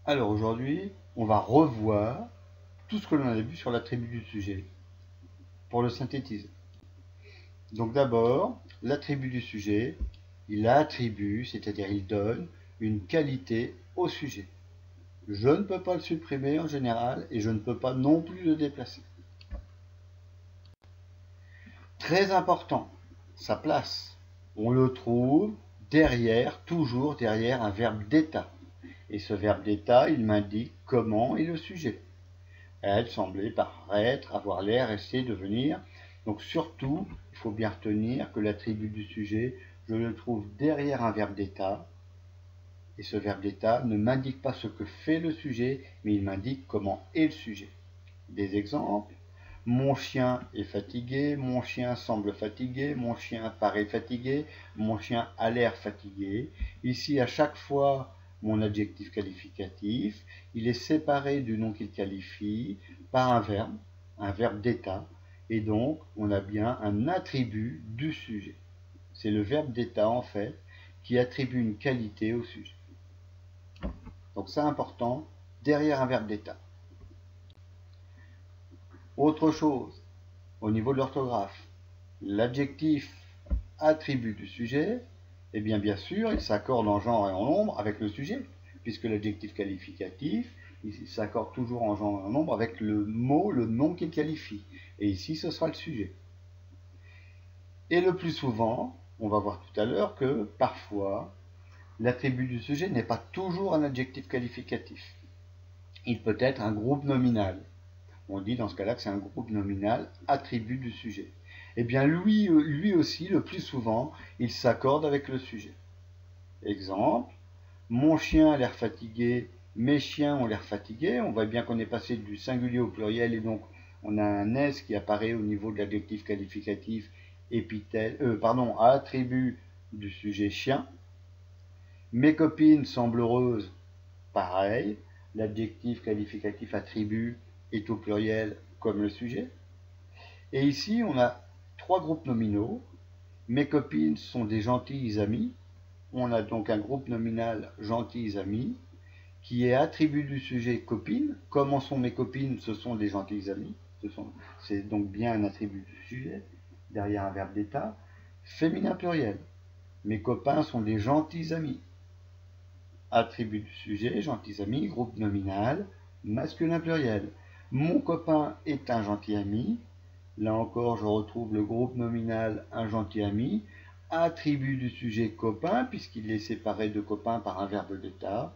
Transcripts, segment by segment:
Alors aujourd'hui, on va revoir tout ce que l'on a vu sur l'attribut du sujet pour le synthétiser. Donc d'abord, l'attribut du sujet, il attribue, c'est-à-dire il donne une qualité au sujet. Je ne peux pas le supprimer en général et je ne peux pas non plus le déplacer. Très important, sa place. On le trouve derrière, toujours derrière un verbe d'état. Et ce verbe d'état, il m'indique comment est le sujet. Elle semblait paraître, avoir l'air, essayer, devenir. Donc surtout, il faut bien retenir que l'attribut du sujet, je le trouve derrière un verbe d'état. Et ce verbe d'état ne m'indique pas ce que fait le sujet, mais il m'indique comment est le sujet. Des exemples. Mon chien est fatigué, mon chien semble fatigué, mon chien paraît fatigué, mon chien a l'air fatigué. Ici, à chaque fois, mon adjectif qualificatif, il est séparé du nom qu'il qualifie par un verbe d'état, et donc on a bien un attribut du sujet. C'est le verbe d'état, en fait, qui attribue une qualité au sujet. Donc c'est important, derrière un verbe d'état. Autre chose, au niveau de l'orthographe, l'adjectif attribut du sujet, eh bien sûr, il s'accorde en genre et en nombre avec le sujet, puisque l'adjectif qualificatif, il s'accorde toujours en genre et en nombre avec le mot, le nom qu'il qualifie. Et ici, ce sera le sujet. Et le plus souvent, on va voir tout à l'heure que parfois, l'attribut du sujet n'est pas toujours un adjectif qualificatif. Il peut être un groupe nominal. On dit dans ce cas-là que c'est un groupe nominal attribut du sujet. Eh bien lui aussi, le plus souvent, il s'accorde avec le sujet. Exemple, mon chien a l'air fatigué, mes chiens ont l'air fatigués. On voit bien qu'on est passé du singulier au pluriel et donc on a un S qui apparaît au niveau de l'adjectif qualificatif attribut du sujet chien. Mes copines semblent heureuses, pareil, l'adjectif qualificatif attribut est au pluriel comme le sujet. Et ici, on a trois groupes nominaux. Mes copines sont des gentilles amies. On a donc un groupe nominal gentilles amies qui est attribut du sujet copine. Comment sont mes copines? Ce sont des gentilles amies. C'est donc bien un attribut du sujet derrière un verbe d'état. Féminin pluriel. Mes copains sont des gentils amis. Attribut du sujet, gentils amis, groupe nominal, masculin pluriel. Mon copain est un gentil ami. Là encore, je retrouve le groupe nominal un gentil ami. Attribut du sujet copain, puisqu'il est séparé de copain par un verbe d'état,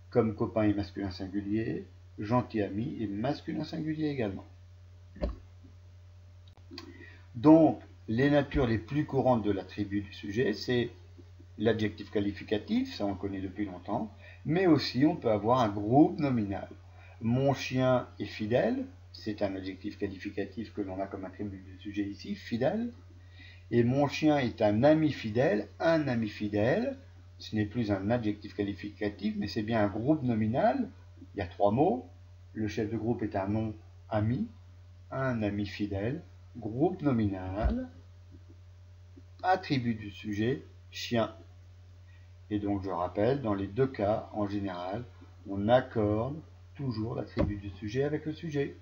comme copain est masculin singulier, gentil ami est masculin singulier également. Donc, les natures les plus courantes de l'attribut du sujet, c'est l'adjectif qualificatif, ça on le connaît depuis longtemps, mais aussi on peut avoir un groupe nominal. Mon chien est fidèle, c'est un adjectif qualificatif que l'on a comme attribut du sujet ici, fidèle. Et mon chien est un ami fidèle, ce n'est plus un adjectif qualificatif, mais c'est bien un groupe nominal. Il y a trois mots. Le chef de groupe est un nom ami, un ami fidèle, groupe nominal, attribut du sujet, chien. Et donc je rappelle, dans les deux cas, en général, on accorde toujours l'attribut du sujet avec le sujet.